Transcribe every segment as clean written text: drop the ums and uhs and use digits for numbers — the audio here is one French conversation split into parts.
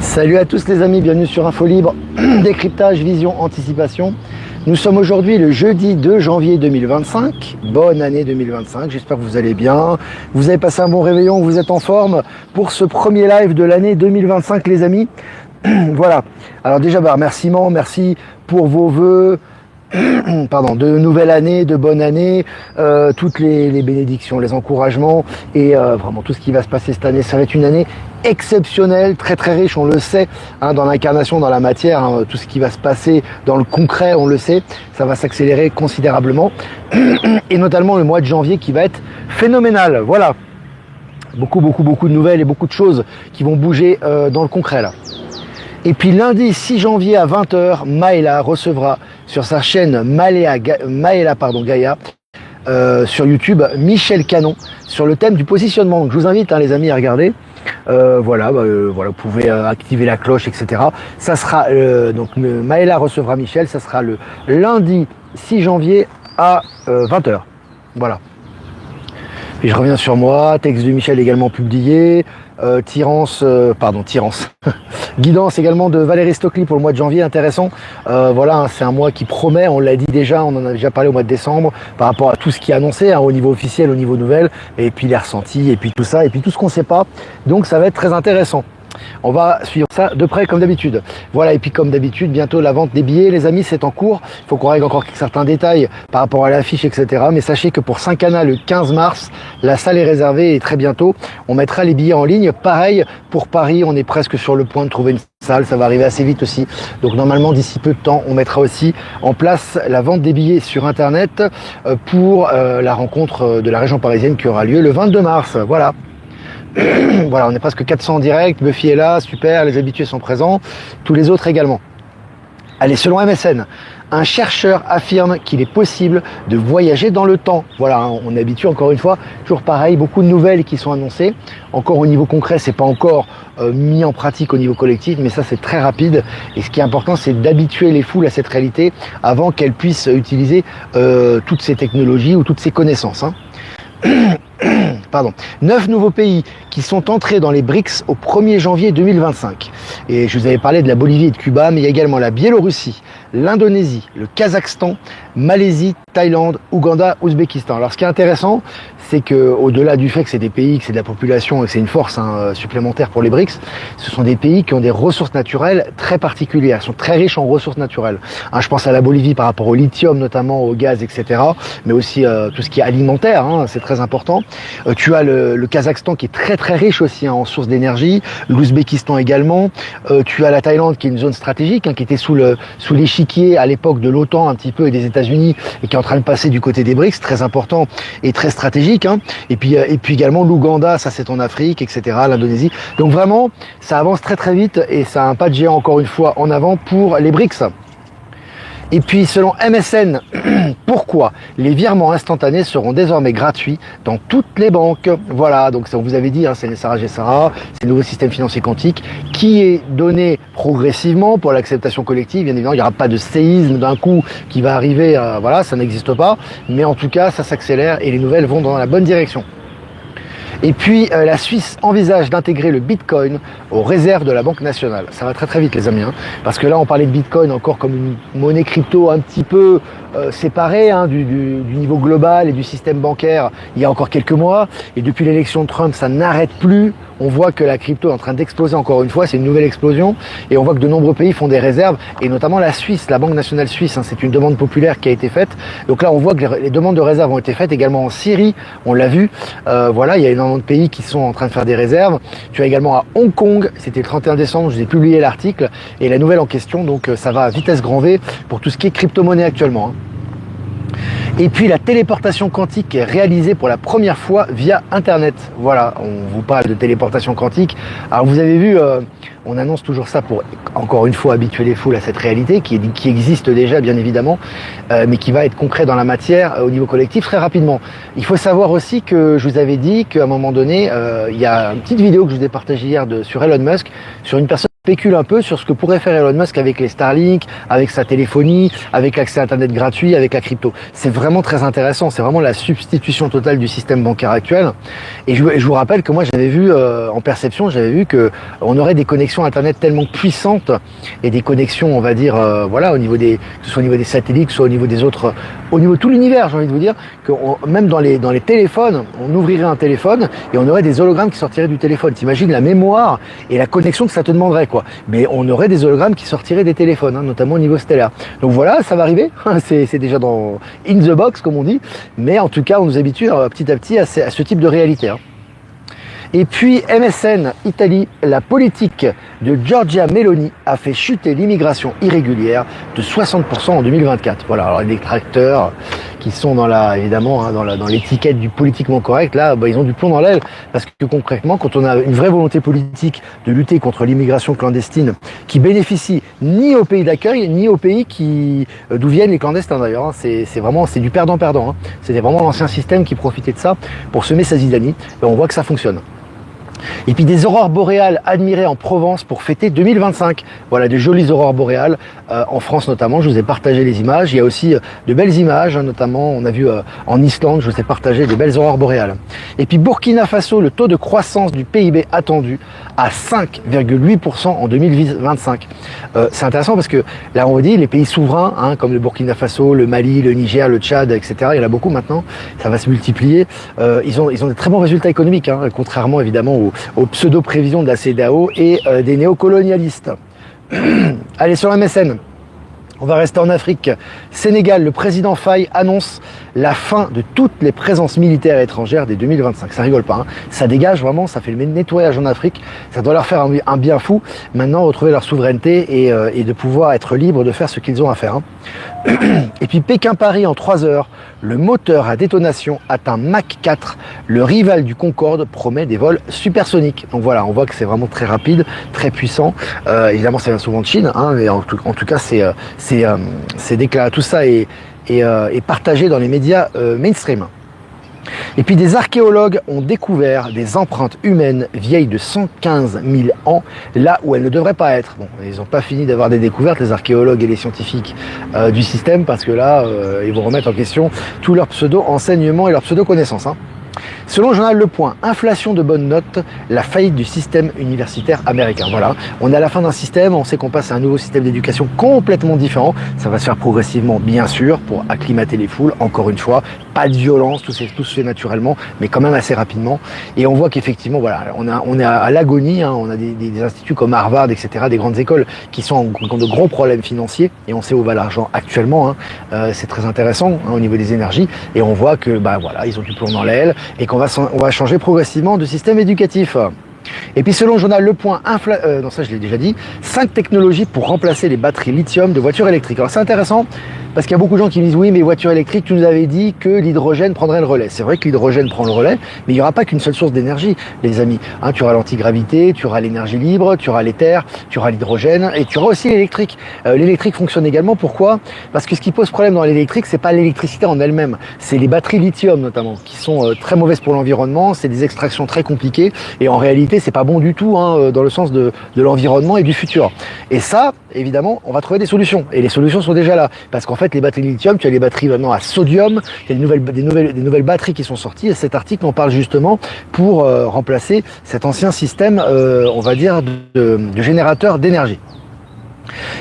Salut à tous les amis, bienvenue sur Info Libre, décryptage, vision, anticipation. Nous sommes aujourd'hui le jeudi 2 janvier 2025, bonne année 2025, j'espère que vous allez bien, vous avez passé un bon réveillon, vous êtes en forme pour ce premier live de l'année 2025 les amis. Voilà, alors déjà remerciements, merci pour vos vœux, pardon, de nouvelle année, de bonne année, toutes les bénédictions, les encouragements et vraiment tout ce qui va se passer cette année. Ça va être une année exceptionnelle, très très riche, on le sait, hein, dans l'incarnation, dans la matière, hein, tout ce qui va se passer dans le concret, on le sait, ça va s'accélérer considérablement et notamment le mois de janvier qui va être phénoménal. Voilà, beaucoup de nouvelles et beaucoup de choses qui vont bouger dans le concret là. Et puis lundi 6 janvier à 20h, Maëla recevra sur sa chaîne Maëla Gaïa sur YouTube Michel Canon sur le thème du positionnement. Donc, je vous invite les amis à regarder. Voilà, vous pouvez activer la cloche, etc. Ça sera donc Maëla recevra Michel. Ça sera le lundi 6 janvier à 20h. Voilà. Et je reviens sur moi, texte de Michel également publié, guidance également de Valérie Stockley pour le mois de janvier, intéressant. Voilà, c'est un mois qui promet, on l'a dit déjà, on en a déjà parlé au mois de décembre, par rapport à tout ce qui est annoncé, au niveau officiel, au niveau nouvelle, et puis les ressentis, et puis tout ça, et puis tout ce qu'on ne sait pas. Donc ça va être très intéressant. On va suivre ça de près comme d'habitude. Voilà, et puis comme d'habitude, bientôt la vente des billets, les amis, c'est en cours. Il faut qu'on règle encore certains détails par rapport à l'affiche, etc. Mais sachez que pour Saint-Cana, le 15 mars, la salle est réservée et très bientôt, on mettra les billets en ligne. Pareil, pour Paris, on est presque sur le point de trouver une salle, ça va arriver assez vite aussi. Donc normalement, d'ici peu de temps, on mettra aussi en place la vente des billets sur Internet pour la rencontre de la région parisienne qui aura lieu le 22 mars. Voilà. Voilà, on est presque 400 en direct, Buffy est là, super, les habitués sont présents, tous les autres également. Allez, selon MSN, un chercheur affirme qu'il est possible de voyager dans le temps. Voilà, on est habitué encore une fois, toujours pareil, beaucoup de nouvelles qui sont annoncées. Encore au niveau concret, c'est pas encore mis en pratique au niveau collectif, mais ça c'est très rapide. Et ce qui est important, c'est d'habituer les foules à cette réalité avant qu'elles puissent utiliser toutes ces technologies ou toutes ces connaissances. Pardon. 9 nouveaux pays qui sont entrés dans les BRICS au 1er janvier 2025. Et je vous avais parlé de la Bolivie et de Cuba, mais il y a également la Biélorussie, l'Indonésie, le Kazakhstan, Malaisie, Thaïlande, Ouganda, Ouzbékistan. Alors ce qui est intéressant, c'est que au-delà du fait que c'est des pays, que c'est de la population et que c'est une force supplémentaire pour les BRICS, ce sont des pays qui ont des ressources naturelles très particulières, sont très riches en ressources naturelles. Je pense à la Bolivie par rapport au lithium, notamment au gaz, etc. Mais aussi tout ce qui est alimentaire, c'est très important. Tu as le Kazakhstan qui est très très riche aussi en sources d'énergie, l'Ouzbékistan également. Tu as la Thaïlande qui est une zone stratégique, qui était sous l'échiquier à l'époque de l'OTAN un petit peu et des États-Unis et qui est en train de passer du côté des BRICS, très important et très stratégique. Et puis également l'Ouganda, ça c'est en Afrique, etc. L'Indonésie. Donc vraiment, ça avance très très vite et ça a un pas de géant encore une fois en avant pour les BRICS. Et puis selon MSN, pourquoi les virements instantanés seront désormais gratuits dans toutes les banques? Voilà, donc ça on vous avait dit, c'est les Sarah Gessara, c'est le nouveau système financier quantique qui est donné progressivement pour l'acceptation collective. Bien évidemment, il n'y aura pas de séisme d'un coup qui va arriver, voilà, ça n'existe pas, mais en tout cas ça s'accélère et les nouvelles vont dans la bonne direction. Et puis la Suisse envisage d'intégrer le Bitcoin aux réserves de la Banque nationale. Ça va très très vite les amis, parce que là on parlait de Bitcoin encore comme une monnaie crypto un petit peu séparée du niveau global et du système bancaire il y a encore quelques mois. Et depuis l'élection de Trump, ça n'arrête plus. On voit que la crypto est en train d'exploser encore une fois, c'est une nouvelle explosion. Et on voit que de nombreux pays font des réserves, et notamment la Suisse, la Banque nationale suisse, c'est une demande populaire qui a été faite. Donc là on voit que les demandes de réserves ont été faites également en Syrie, on l'a vu. Voilà, il y a énormément de pays qui sont en train de faire des réserves. Tu as également à Hong Kong, c'était le 31 décembre, je vous ai publié l'article, et la nouvelle en question, donc ça va à vitesse grand V pour tout ce qui est crypto-monnaie actuellement. Et puis la téléportation quantique est réalisée pour la première fois via Internet. Voilà, on vous parle de téléportation quantique. Alors vous avez vu, on annonce toujours ça pour, encore une fois, habituer les foules à cette réalité qui existe déjà, bien évidemment, mais qui va être concret dans la matière au niveau collectif très rapidement. Il faut savoir aussi que je vous avais dit qu'à un moment donné, il y a une petite vidéo que je vous ai partagée hier sur Elon Musk, sur une personne spécule un peu sur ce que pourrait faire Elon Musk avec les Starlink, avec sa téléphonie, avec l'accès à Internet gratuit, avec la crypto. C'est vraiment très intéressant, c'est vraiment la substitution totale du système bancaire actuel. Et je vous rappelle que moi j'avais vu, en perception, j'avais vu que on aurait des connexions Internet tellement puissantes et des connexions, on va dire, voilà, au niveau des, que ce soit au niveau des satellites, que ce soit au niveau des autres, au niveau de tout l'univers, j'ai envie de vous dire, que même dans les téléphones, on ouvrirait un téléphone et on aurait des hologrammes qui sortiraient du téléphone. T'imagines la mémoire et la connexion que ça te demanderait, quoi. Mais on aurait des hologrammes qui sortiraient des téléphones, hein, notamment au niveau stellaire. Donc voilà, ça va arriver. C'est déjà dans in the box, comme on dit. Mais en tout cas, on nous habitue petit à petit à ce type de réalité, hein. Et puis MSN Italie, la politique de Giorgia Meloni a fait chuter l'immigration irrégulière de 60% en 2024. Voilà, alors les détracteurs qui sont dans la, évidemment, hein, dans l'étiquette du politiquement correct, là, bah, ils ont du plomb dans l'aile, parce que concrètement, quand on a une vraie volonté politique de lutter contre l'immigration clandestine, qui bénéficie ni au pays d'accueil, ni au pays d'où viennent les clandestins d'ailleurs, hein, c'est du perdant-perdant, hein. C'était vraiment l'ancien système qui profitait de ça pour semer sa zizanie, et on voit que ça fonctionne. Et puis des aurores boréales admirées en Provence pour fêter 2025. Voilà, de jolies aurores boréales, en France notamment, je vous ai partagé les images. Il y a aussi de belles images, hein, notamment on a vu en Islande, je vous ai partagé des belles aurores boréales. Et puis Burkina Faso, le taux de croissance du PIB attendu à 5,8% en 2025. C'est intéressant parce que là on vous dit les pays souverains, hein, comme le Burkina Faso, le Mali, le Niger, le Tchad, etc. Il y en a beaucoup maintenant, ça va se multiplier. Ils ont des très bons résultats économiques, hein, contrairement évidemment aux pseudo-prévisions de la CEDEAO et des néocolonialistes. Allez, sur la MSN, on va rester en Afrique. Sénégal, le président Faye annonce la fin de toutes les présences militaires étrangères dès 2025. Ça rigole pas, hein. Ça dégage vraiment, ça fait le nettoyage en Afrique. Ça doit leur faire un bien fou. Maintenant, retrouver leur souveraineté et de pouvoir être libres de faire ce qu'ils ont à faire, hein. Et puis Pékin-Paris en 3 heures. Le moteur à détonation atteint Mach 4. Le rival du Concorde promet des vols supersoniques. Donc voilà, on voit que c'est vraiment très rapide, très puissant. Évidemment, ça vient souvent de Chine, hein, mais en tout cas, c'est déclaré. Tout ça est partagé dans les médias mainstream. Et puis des archéologues ont découvert des empreintes humaines vieilles de 115 000 ans, là où elles ne devraient pas être. Bon, ils n'ont pas fini d'avoir des découvertes, les archéologues et les scientifiques du système, parce que là, ils vont remettre en question tous leurs pseudo-enseignements et leurs pseudo-connaissances, hein. Selon le journal Le Point, inflation de bonnes notes, la faillite du système universitaire américain. Voilà, on est à la fin d'un système, on sait qu'on passe à un nouveau système d'éducation complètement différent. Ça va se faire progressivement, bien sûr, pour acclimater les foules, encore une fois. Pas de violence, tout se fait naturellement, mais quand même assez rapidement. Et on voit qu'effectivement, voilà, on est à l'agonie, hein, on a des instituts comme Harvard, etc., des grandes écoles qui ont de gros problèmes financiers, et on sait où va l'argent actuellement, hein. C'est très intéressant, hein, au niveau des énergies, et on voit que, bah voilà, ils ont du plomb dans l'aile, et qu'on va changer progressivement de système éducatif. Et puis selon le journal Le Point, non ça je l'ai déjà dit, 5 technologies pour remplacer les batteries lithium de voitures électriques. Alors c'est intéressant parce qu'il y a beaucoup de gens qui me disent oui mais voitures électriques, tu nous avais dit que l'hydrogène prendrait le relais. C'est vrai que l'hydrogène prend le relais, mais il n'y aura pas qu'une seule source d'énergie, les amis. Hein, tu auras l'antigravité, tu auras l'énergie libre, tu auras l'éther, tu auras l'hydrogène et tu auras aussi l'électrique. L'électrique fonctionne également, pourquoi? Parce que ce qui pose problème dans l'électrique, c'est pas l'électricité en elle-même, c'est les batteries lithium notamment, qui sont très mauvaises pour l'environnement, c'est des extractions très compliquées et en réalité c'est pas bon du tout, hein, dans le sens de l'environnement et du futur. Et ça, évidemment, on va trouver des solutions. Et les solutions sont déjà là. Parce qu'en fait, les batteries lithium, tu as les batteries maintenant à sodium, il y a des nouvelles batteries qui sont sorties, et cet article en parle justement pour remplacer cet ancien système, on va dire, de générateur d'énergie.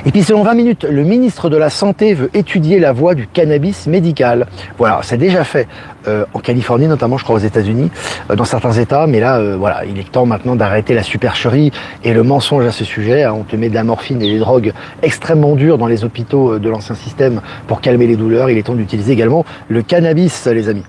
Et puis selon 20 minutes, le ministre de la Santé veut étudier la voie du cannabis médical. Voilà, c'est déjà fait en Californie notamment, je crois aux États-Unis, dans certains États, mais là, voilà, il est temps maintenant d'arrêter la supercherie et le mensonge à ce sujet, hein. On te met de la morphine et des drogues extrêmement dures dans les hôpitaux de l'ancien système pour calmer les douleurs. Il est temps d'utiliser également le cannabis, les amis.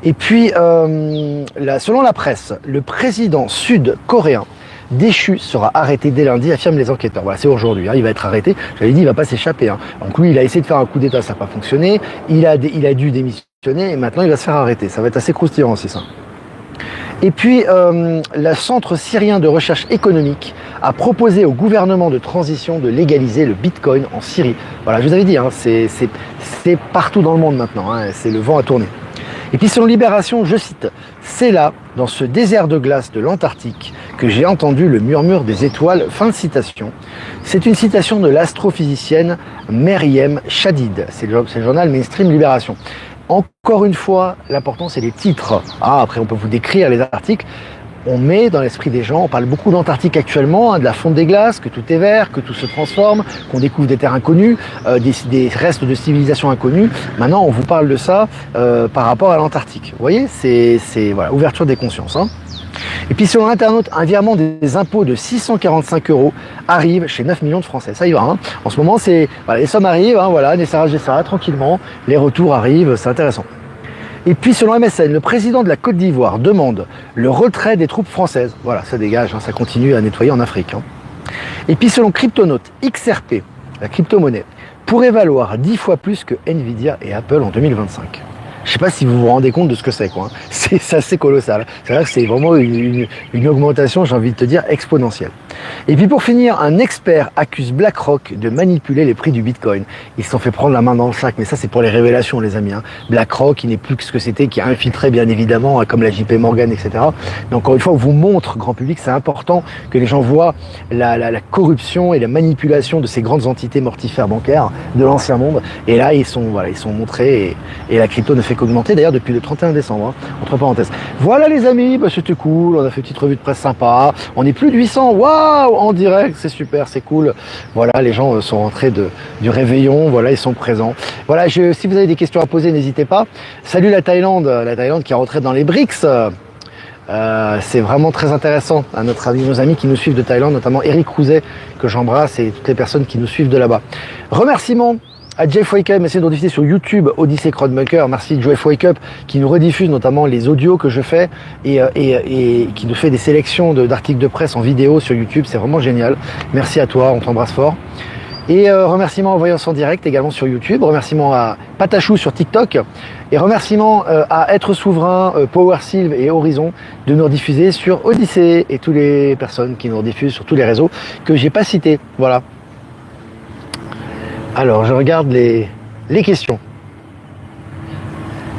Et puis, selon la presse, le président sud-coréen déchu sera arrêté dès lundi, affirment les enquêteurs. Voilà, c'est aujourd'hui, hein, il va être arrêté. J'avais dit, il va pas s'échapper, hein. Donc lui, il a essayé de faire un coup d'état, ça n'a pas fonctionné. Il a dû démissionner et maintenant il va se faire arrêter. Ça va être assez croustillant aussi, ça. Et puis, le Centre syrien de recherche économique a proposé au gouvernement de transition de légaliser le Bitcoin en Syrie. Voilà, je vous avais dit, hein, c'est partout dans le monde maintenant, hein, c'est le vent à tourner. Et puis selon Libération, je cite, c'est là, dans ce désert de glace de l'Antarctique, que j'ai entendu le murmure des étoiles. Fin de citation. C'est une citation de l'astrophysicienne Meriem Chadid. C'est le journal Mainstream Libération. Encore une fois, l'important c'est les titres. Ah, après on peut vous décrire les articles. On met dans l'esprit des gens, on parle beaucoup d'Antarctique actuellement, de la fonte des glaces, que tout est vert, que tout se transforme, qu'on découvre des terres inconnues, des restes de civilisation inconnues. Maintenant, on vous parle de ça par rapport à l'Antarctique. Vous voyez, c'est voilà, ouverture des consciences. Hein. Et puis selon l'internaute, un virement des impôts de 645 € arrive chez 9 millions de Français. Ça y va. Hein. En ce moment, voilà, les sommes arrivent, hein, voilà, Nessara, tranquillement, les retours arrivent, c'est intéressant. Et puis selon MSN, le président de la Côte d'Ivoire demande le retrait des troupes françaises. Voilà, ça dégage, hein, ça continue à nettoyer en Afrique. Hein. Et puis selon Cryptonaute, XRP, la crypto-monnaie, pourrait valoir 10 fois plus que Nvidia et Apple en 2025. Je ne sais pas si vous vous rendez compte de ce que c'est, quoi. Hein. C'est assez colossal. C'est vrai que c'est vraiment une augmentation, j'ai envie de te dire, exponentielle. Et puis pour finir, un expert accuse BlackRock de manipuler les prix du Bitcoin. Ils se sont fait prendre la main dans le sac, mais ça c'est pour les révélations, les amis. Hein. BlackRock, qui n'est plus que ce que c'était, qui a infiltré bien évidemment, comme la JP Morgan, etc. Mais encore une fois, on vous montre, grand public, c'est important que les gens voient la corruption et la manipulation de ces grandes entités mortifères bancaires de l'ancien monde. Et là, ils sont montrés et la crypto ne fait qu'augmenter, d'ailleurs depuis le 31 décembre, hein, entre parenthèses. Voilà les amis, bah, c'était cool, on a fait une petite revue de presse sympa, on est plus de 800, waouh, en direct, c'est super, c'est cool. Voilà, les gens sont rentrés du réveillon, voilà, ils sont présents. Voilà, si vous avez des questions à poser, n'hésitez pas. Salut la Thaïlande qui est rentrée dans les BRICS. C'est vraiment très intéressant à nos amis qui nous suivent de Thaïlande, notamment Eric Rouzet, que j'embrasse, et toutes les personnes qui nous suivent de là-bas. Remerciements à Jeff Wake Up, essayez de rediffuser sur YouTube Odyssey Crowdmaker. Merci Jeff Wake Up qui nous rediffuse notamment les audios que je fais et qui nous fait des sélections d'articles de presse en vidéo sur YouTube. C'est vraiment génial. Merci à toi, on t'embrasse fort. Et remerciements à Voyance en direct également sur YouTube. Remerciements à Patachou sur TikTok. Et remerciements à Être Souverain, Power Sylve et Horizon de nous rediffuser sur Odyssey et toutes les personnes qui nous rediffusent sur tous les réseaux que j'ai pas cités. Voilà. Alors, je regarde les questions.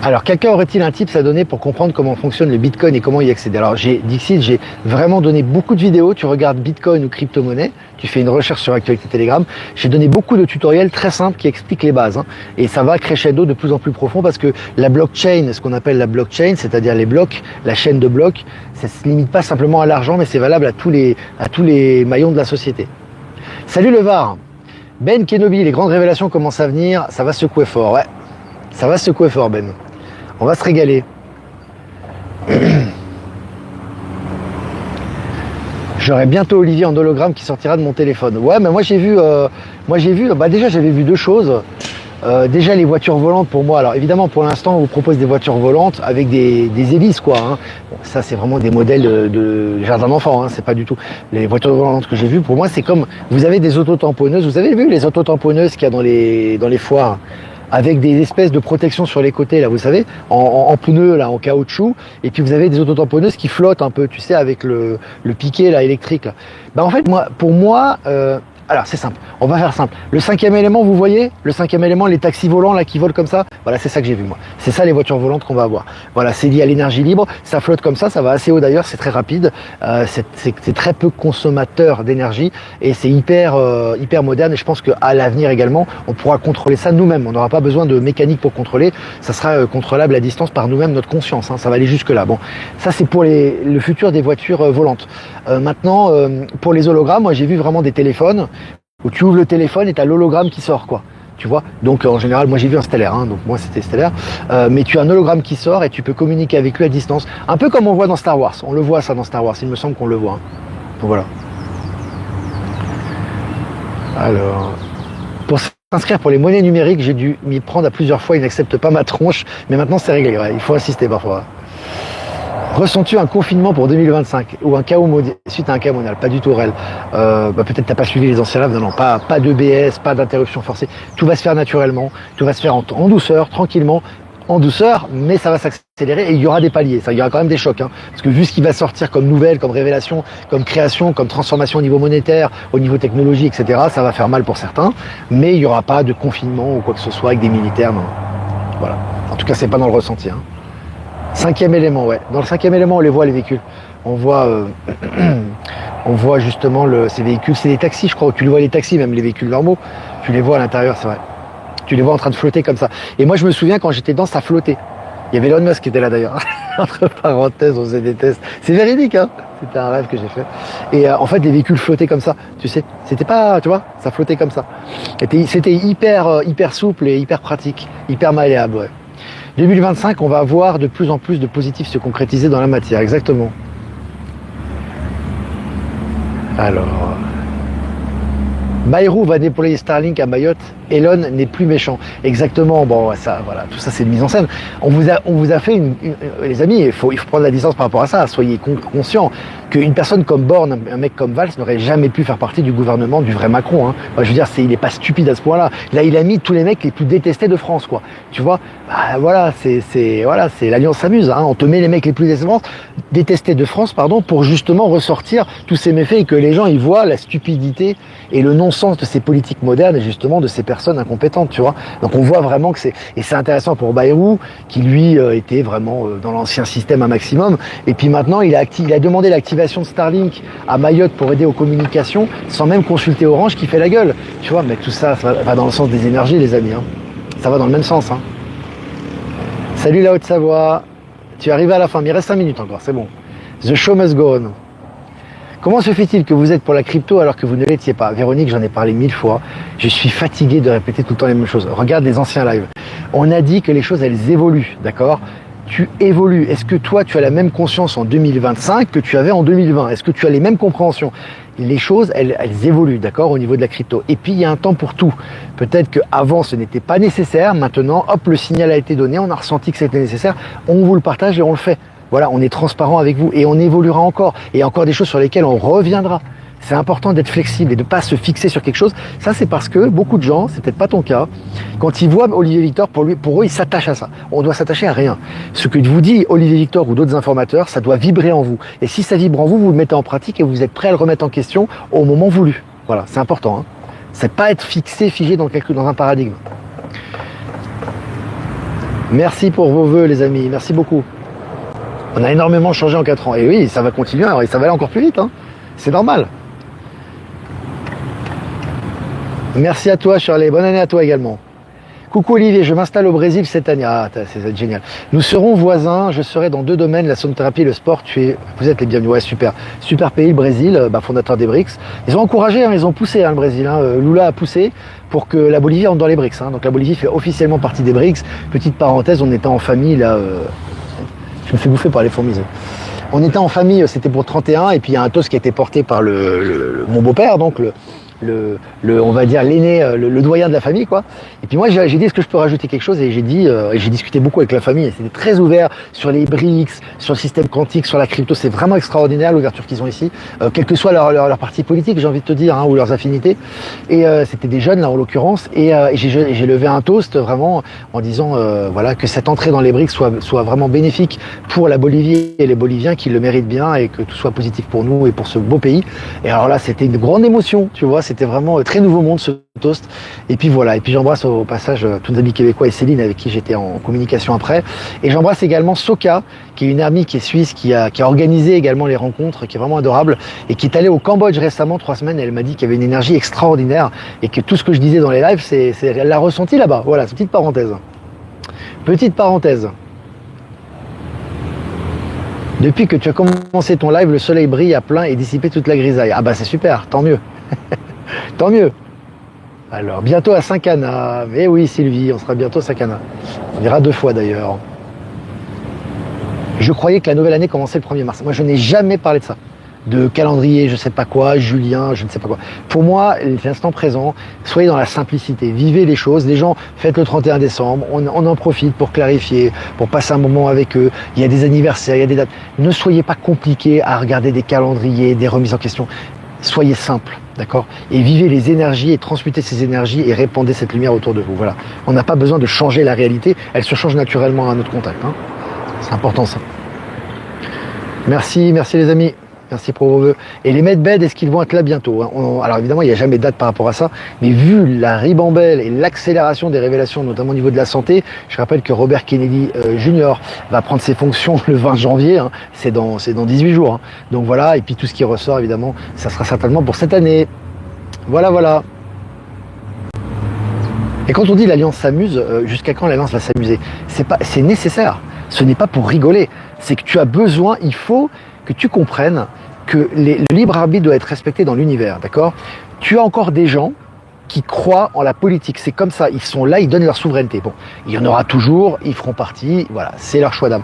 Alors, quelqu'un aurait-il un tips à donner pour comprendre comment fonctionne le Bitcoin et comment y accéder? Alors, Dixit, j'ai vraiment donné beaucoup de vidéos. Tu regardes Bitcoin ou crypto-monnaie, tu fais une recherche sur Actualité Telegram. J'ai donné beaucoup de tutoriels très simples qui expliquent les bases. Hein. Et ça va crescendo de plus en plus profond parce que la blockchain, ce qu'on appelle la blockchain, c'est-à-dire les blocs, la chaîne de blocs, ça ne se limite pas simplement à l'argent, mais c'est valable à tous les maillons de la société. Salut le Var. Ben Kenobi, les grandes révélations commencent à venir, ça va secouer fort, ouais. Ça va secouer fort, Ben. On va se régaler. J'aurai bientôt Olivier en hologramme qui sortira de mon téléphone. Ouais, mais moi j'ai vu, déjà j'avais vu deux choses. Déjà les voitures volantes pour moi, alors évidemment pour l'instant on vous propose des voitures volantes avec des hélices quoi. Hein. Bon, ça c'est vraiment des modèles de jardin d'enfants, hein. C'est pas du tout. Les voitures volantes que j'ai vues pour moi c'est comme, vous avez des autotamponneuses, vous avez vu les autotamponneuses qu'il y a dans les foires avec des espèces de protection sur les côtés là, vous savez, en pneus là, en caoutchouc, et puis vous avez des autotamponneuses qui flottent un peu, tu sais, avec le piquet là électrique. Là. Bah en fait pour moi. Alors c'est simple, on va faire simple. Le cinquième élément, vous voyez, le cinquième élément, les taxis volants là qui volent comme ça, voilà, c'est ça que j'ai vu moi. C'est ça les voitures volantes qu'on va avoir. Voilà, c'est lié à l'énergie libre, ça flotte comme ça va assez haut d'ailleurs, c'est très rapide, c'est très peu consommateur d'énergie et c'est hyper moderne et je pense qu'à l'avenir également, on pourra contrôler ça nous-mêmes. On n'aura pas besoin de mécanique pour contrôler, ça sera contrôlable à distance par nous-mêmes, notre conscience, hein, ça va aller jusque là. Bon, ça c'est pour le futur des voitures volantes. Maintenant, pour les hologrammes, moi j'ai vu vraiment des téléphones où tu ouvres le téléphone et tu as l'hologramme qui sort, quoi. Tu vois, donc en général, moi j'ai vu un stellaire, hein, donc moi c'était stellaire, mais tu as un hologramme qui sort et tu peux communiquer avec lui à distance, un peu comme on voit dans Star Wars. On le voit ça dans Star Wars, il me semble qu'on le voit. Hein. Donc voilà. Alors, pour s'inscrire pour les monnaies numériques, j'ai dû m'y prendre à plusieurs fois, ils n'acceptent pas ma tronche, mais maintenant c'est réglé, ouais, il faut insister parfois. Ressens-tu un confinement pour 2025 ou un chaos suite à un chaos mondial? Pas du tout réel. Peut-être t'as pas suivi les anciens lives, non, pas de BS, pas d'interruption forcée. Tout va se faire naturellement, tout va se faire en douceur, tranquillement, en douceur, mais ça va s'accélérer et il y aura des paliers. Il y aura quand même des chocs, hein, parce que vu ce qui va sortir comme nouvelle, comme révélation, comme création, comme transformation au niveau monétaire, au niveau technologie, etc. Ça va faire mal pour certains, mais il n'y aura pas de confinement ou quoi que ce soit avec des militaires. Non. Voilà. En tout cas, c'est pas dans le ressenti. Hein. Cinquième élément, ouais. Dans le cinquième élément, on les voit, les véhicules. On voit, on voit justement ces véhicules, c'est des taxis, je crois. Tu les vois, les taxis, même les véhicules normaux, tu les vois à l'intérieur, c'est vrai. Tu les vois en train de flotter comme ça. Et moi, je me souviens quand j'étais dedans, ça flottait. Il y avait Elon Musk qui était là d'ailleurs. Entre parenthèses, on faisait des tests. C'est véridique, hein. C'était un rêve que j'ai fait. Et en fait, les véhicules flottaient comme ça. Tu sais, c'était pas, tu vois, ça flottait comme ça. C'était hyper souple et hyper pratique, hyper malléable. Ouais. 2025, on va voir de plus en plus de positifs se concrétiser dans la matière. Exactement. Alors, Bayrou va déployer Starlink à Mayotte. Elon n'est plus méchant. Exactement. Bon, ça, voilà, tout ça, c'est une mise en scène. On vous a fait les amis, il faut prendre la distance par rapport à ça. Soyez conscients qu'une personne comme Borne, un mec comme Valls n'aurait jamais pu faire partie du gouvernement du vrai Macron. Hein. Moi, je veux dire, il n'est pas stupide à ce point-là. Là, il a mis tous les mecs les plus détestés de France, quoi. Tu vois, bah, voilà, c'est l'alliance s'amuse. Hein. On te met les mecs les plus détestés de France, pardon, pour justement ressortir tous ces méfaits et que les gens ils voient la stupidité et le non-sens de ces politiques modernes et justement de ces personnes incompétentes, tu vois. Donc on voit vraiment que c'est intéressant pour Bayrou qui lui était vraiment dans l'ancien système un maximum. Et puis maintenant il a demandé l'activation de Starlink à Mayotte pour aider aux communications sans même consulter Orange qui fait la gueule. Tu vois, mais tout ça va dans le sens des énergies, les amis. Hein. Ça va dans le même sens. Hein. Salut la Haute-Savoie. Tu es arrivé à la fin, mais il reste 5 minutes encore, c'est bon. The show must go on. Comment se fait-il que vous êtes pour la crypto alors que vous ne l'étiez pas? Véronique, j'en ai parlé 1000 fois. Je suis fatigué de répéter tout le temps les mêmes choses. Regarde les anciens lives. On a dit que les choses, elles évoluent, d'accord? Tu évolues. Est-ce que toi, tu as la même conscience en 2025 que tu avais en 2020? Est-ce que tu as les mêmes compréhensions? Les choses, elles évoluent, d'accord, au niveau de la crypto. Et puis, il y a un temps pour tout. Peut-être qu'avant, ce n'était pas nécessaire. Maintenant, hop, le signal a été donné. On a ressenti que c'était nécessaire. On vous le partage et on le fait. Voilà, on est transparent avec vous et on évoluera encore. Et il y a encore des choses sur lesquelles on reviendra. C'est important d'être flexible et de ne pas se fixer sur quelque chose. Ça, c'est parce que beaucoup de gens, c'est peut-être pas ton cas, quand ils voient Olivier Victor, pour eux, ils s'attachent à ça. On doit s'attacher à rien. Ce que vous dit Olivier Victor ou d'autres informateurs, ça doit vibrer en vous. Et si ça vibre en vous, vous le mettez en pratique et vous êtes prêt à le remettre en question au moment voulu. Voilà, c'est important. Hein. C'est pas être figé dans un paradigme. Merci pour vos vœux, les amis. Merci beaucoup. On a énormément changé en 4 ans. Et oui, ça va continuer, et ça va aller encore plus vite. Hein. C'est normal. Merci à toi, Shirley. Bonne année à toi également. Coucou Olivier, je m'installe au Brésil cette année. Ah, c'est génial. Nous serons voisins. Je serai dans 2 domaines, la sonothérapie et le sport. Vous êtes les bienvenus. Ouais, super. Super pays, le Brésil, fondateur des BRICS. Ils ont encouragé, hein, ils ont poussé le Brésil. Hein. Lula a poussé pour que la Bolivie entre dans les BRICS. Hein. Donc la Bolivie fait officiellement partie des BRICS. Petite parenthèse, on était en famille là. Je me fais bouffer par les fourmis. On était en famille, c'était pour 31, et puis il y a un toast qui a été porté par mon beau-père, donc on va dire l'aîné, le doyen de la famille, quoi. Et puis moi, j'ai dit, est-ce que je peux rajouter quelque chose? Et j'ai dit, j'ai discuté beaucoup avec la famille, et c'était très ouvert sur les BRICS, sur le système quantique, sur la crypto. C'est vraiment extraordinaire l'ouverture qu'ils ont ici, quelle que soit leur parti politique, j'ai envie de te dire, hein, ou leurs affinités. Et c'était des jeunes, là, en l'occurrence, et j'ai levé un toast, vraiment, en disant, voilà, que cette entrée dans les BRICS soit vraiment bénéfique pour la Bolivie et les Boliviens qui le méritent bien, et que tout soit positif pour nous et pour ce beau pays. Et alors là, c'était une grande émotion, tu vois. C'était vraiment très nouveau monde ce toast. Et puis voilà, et puis j'embrasse au passage tous nos amis québécois et Céline avec qui j'étais en communication après. Et j'embrasse également Soka, qui est une amie qui est suisse, qui a organisé également les rencontres, qui est vraiment adorable, et qui est allée au Cambodge récemment, 3 semaines, et elle m'a dit qu'il y avait une énergie extraordinaire, et que tout ce que je disais dans les lives, elle l'a ressenti là-bas. Voilà, c'est une petite parenthèse. Petite parenthèse. Depuis que tu as commencé ton live, le soleil brille à plein et dissipe toute la grisaille. Ah bah c'est super, tant mieux. Tant mieux. Alors, bientôt à Saint-Cana. Eh oui, Sylvie, on sera bientôt à Saint-Cana. On ira 2 fois d'ailleurs. Je croyais que la nouvelle année commençait le 1er mars. Moi, je n'ai jamais parlé de ça. De calendrier, je sais pas quoi, Julien, je ne sais pas quoi. Pour moi, l'instant présent, soyez dans la simplicité, vivez les choses. Les gens, faites le 31 décembre, on en profite pour clarifier, pour passer un moment avec eux. Il y a des anniversaires, il y a des dates. Ne soyez pas compliqués à regarder des calendriers, des remises en question. Soyez simple, d'accord? Et vivez les énergies et transmutez ces énergies et répandez cette lumière autour de vous. Voilà. On n'a pas besoin de changer la réalité, elle se change naturellement à notre contact. Hein. C'est important ça. Merci les amis. Merci pour vos vœux. Et les medbeds, est-ce qu'ils vont être là bientôt? Alors évidemment, il n'y a jamais de date par rapport à ça, mais vu la ribambelle et l'accélération des révélations, notamment au niveau de la santé, je rappelle que Robert Kennedy Jr. va prendre ses fonctions le 20 janvier, hein, c'est dans 18 jours. Hein. Donc voilà, et puis tout ce qui ressort, évidemment, ça sera certainement pour cette année. Voilà, voilà. Et quand on dit l'Alliance s'amuse, jusqu'à quand l'Alliance va s'amuser? C'est nécessaire. Ce n'est pas pour rigoler. C'est que tu as besoin, il faut que tu comprennes que le libre arbitre doit être respecté dans l'univers, d'accord? Tu as encore des gens qui croient en la politique. C'est comme ça. Ils sont là, ils donnent leur souveraineté. Bon, il y en aura toujours, ils feront partie. Voilà, c'est leur choix d'âme.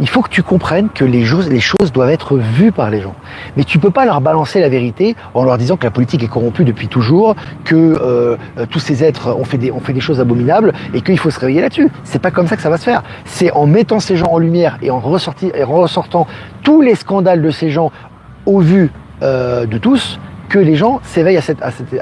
Il faut que tu comprennes que les choses doivent être vues par les gens. Mais tu peux pas leur balancer la vérité en leur disant que la politique est corrompue depuis toujours, que tous ces êtres ont fait des choses abominables et qu'il faut se réveiller là-dessus. C'est pas comme ça que ça va se faire. C'est en mettant ces gens en lumière et en ressortant tous les scandales de ces gens au vu de tous que les gens s'éveillent à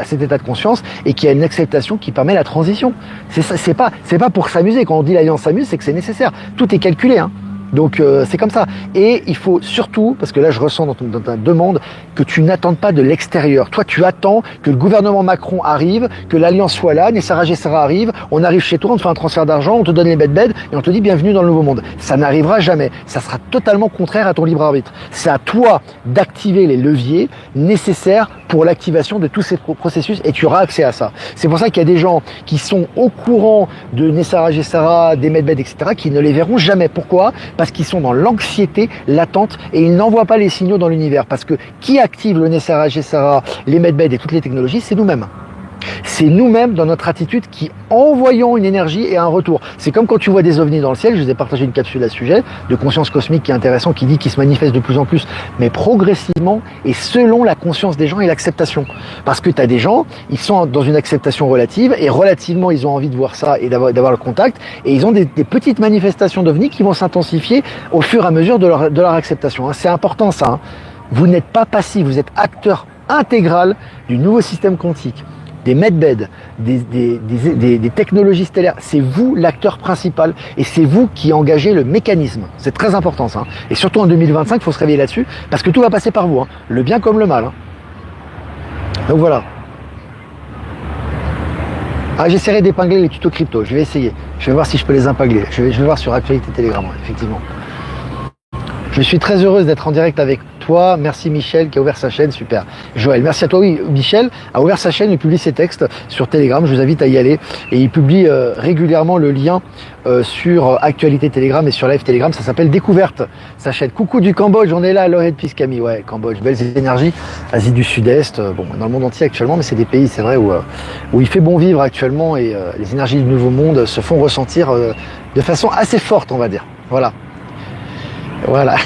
cet état de conscience et qu'il y a une acceptation qui permet la transition. C'est pas pour s'amuser. Quand on dit l'Alliance s'amuse, c'est que c'est nécessaire. Tout est calculé, hein. Donc c'est comme ça. Et il faut surtout, parce que là je ressens dans ta demande, que tu n'attendes pas de l'extérieur. Toi tu attends que le gouvernement Macron arrive, que l'Alliance soit là, Nessara Gessara arrive, on arrive chez toi, on te fait un transfert d'argent, on te donne les beds et on te dit bienvenue dans le nouveau monde. Ça n'arrivera jamais. Ça sera totalement contraire à ton libre arbitre. C'est à toi d'activer les leviers nécessaires pour l'activation de tous ces processus et tu auras accès à ça. C'est pour ça qu'il y a des gens qui sont au courant de Nessara Gessara, des medbeds, etc., qui ne les verront jamais. Pourquoi ? Parce qu'ils sont dans l'anxiété, l'attente, et ils n'envoient pas les signaux dans l'univers. Parce que qui active le Nessara Gessara, les medbeds et toutes les technologies, c'est nous-mêmes. C'est nous-mêmes dans notre attitude qui envoyons une énergie et un retour. C'est comme quand tu vois des ovnis dans le ciel, je vous ai partagé une capsule à ce sujet, de conscience cosmique qui est intéressant, qui dit qu'ils se manifestent de plus en plus, mais progressivement et selon la conscience des gens et l'acceptation. Parce que tu as des gens, ils sont dans une acceptation relative et relativement ils ont envie de voir ça et d'avoir le contact et ils ont des petites manifestations d'ovnis qui vont s'intensifier au fur et à mesure de leur acceptation. C'est important ça. Vous n'êtes pas passif, vous êtes acteur intégral du nouveau système quantique. Des medbeds, des technologies stellaires, c'est vous l'acteur principal et c'est vous qui engagez le mécanisme. C'est très important ça. Et surtout en 2025, il faut se réveiller là-dessus parce que tout va passer par vous, le bien comme le mal. Donc voilà. J'essaierai d'épingler les tutos crypto, je vais essayer. Je vais voir si je peux les épingler. Je vais voir sur Actualité Telegram, effectivement. Je suis très heureuse d'être en direct avec toi. Merci Michel qui a ouvert sa chaîne, super. Joël, merci à toi. Oui, Michel a ouvert sa chaîne, il publie ses textes sur Telegram, je vous invite à y aller. Et il publie régulièrement le lien sur Actualité Telegram et sur Live Telegram, ça s'appelle Découverte, sa chaîne. Coucou du Cambodge, on est là, Lohed Piscami, ouais, Cambodge, belles énergies, Asie du Sud-Est, bon, dans le monde entier actuellement, mais c'est des pays, c'est vrai, où il fait bon vivre actuellement et les énergies du Nouveau Monde se font ressentir de façon assez forte, on va dire. Voilà. Voilà.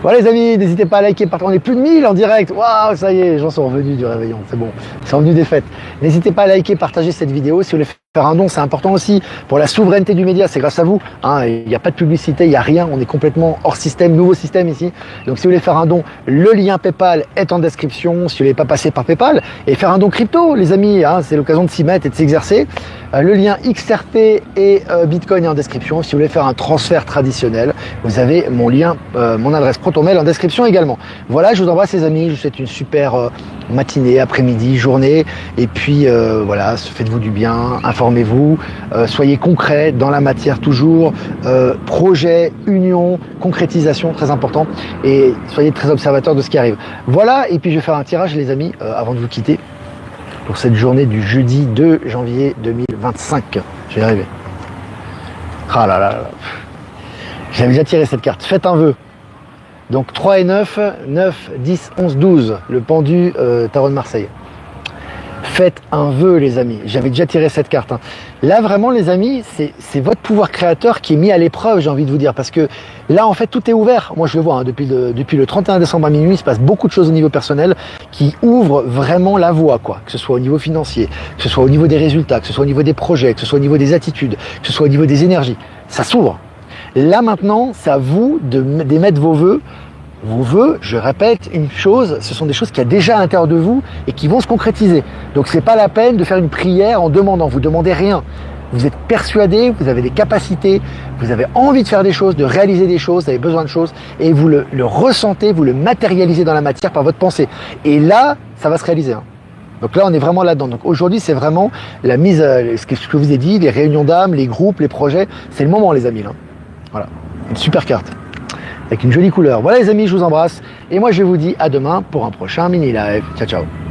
Voilà les amis, n'hésitez pas à liker, on est plus de 1000 en direct. Waouh, ça y est, les gens sont revenus du réveillon, c'est bon. Ils sont revenus des fêtes. N'hésitez pas à liker, partager cette vidéo. Si vous voulez faire un don, c'est important aussi pour la souveraineté du média, c'est grâce à vous. Il n'y a pas de publicité, il n'y a rien, on est complètement hors système, nouveau système ici. Donc si vous voulez faire un don, le lien PayPal est en description. Si vous ne voulez pas passer par PayPal et faire un don crypto, les amis, c'est l'occasion de s'y mettre et de s'exercer. Le lien XRP et Bitcoin est en description. Si vous voulez faire un transfert traditionnel, vous avez mon lien, mon adresse ProtonMail en description également. Voilà, je vous embrasse les amis, je vous souhaite une super matinée, après-midi, journée. Et puis voilà, faites-vous du bien, informez-vous, soyez concrets dans la matière toujours. Projet, union, concrétisation, très important. Et soyez très observateurs de ce qui arrive. Voilà, et puis je vais faire un tirage les amis, avant de vous quitter. Pour cette journée du jeudi 2 janvier 2025. Je vais y arriver. Ah là là là. J'avais déjà tiré cette carte. Faites un vœu. Donc 3 et 9, 9, 10, 11, 12. Le pendu Tarot de Marseille. Faites un vœu les amis. J'avais déjà tiré cette carte. Là vraiment les amis, c'est votre pouvoir créateur qui est mis à l'épreuve, j'ai envie de vous dire. Parce que là en fait tout est ouvert. Moi je le vois, depuis le 31 décembre à minuit, il se passe beaucoup de choses au niveau personnel qui ouvrent vraiment la voie, quoi. Que ce soit au niveau financier, que ce soit au niveau des résultats, que ce soit au niveau des projets, que ce soit au niveau des attitudes, que ce soit au niveau des énergies. Ça s'ouvre. Là maintenant, c'est à vous d'émettre vos vœux. Vos vœux, je répète une chose, ce sont des choses qu'il y a déjà à l'intérieur de vous et qui vont se concrétiser. Donc c'est pas la peine de faire une prière en demandant, vous demandez rien. Vous êtes persuadé, vous avez des capacités, vous avez envie de faire des choses, de réaliser des choses, vous avez besoin de choses, et vous le ressentez, vous le matérialisez dans la matière par votre pensée. Et là, ça va se réaliser. Hein. Donc là, on est vraiment là-dedans. Donc aujourd'hui, c'est vraiment la mise, ce que je vous ai dit, les réunions d'âme, les groupes, les projets, c'est le moment, les amis. Là. Voilà, une super carte, avec une jolie couleur. Voilà les amis, je vous embrasse, et moi je vous dis à demain pour un prochain mini live. Ciao, ciao.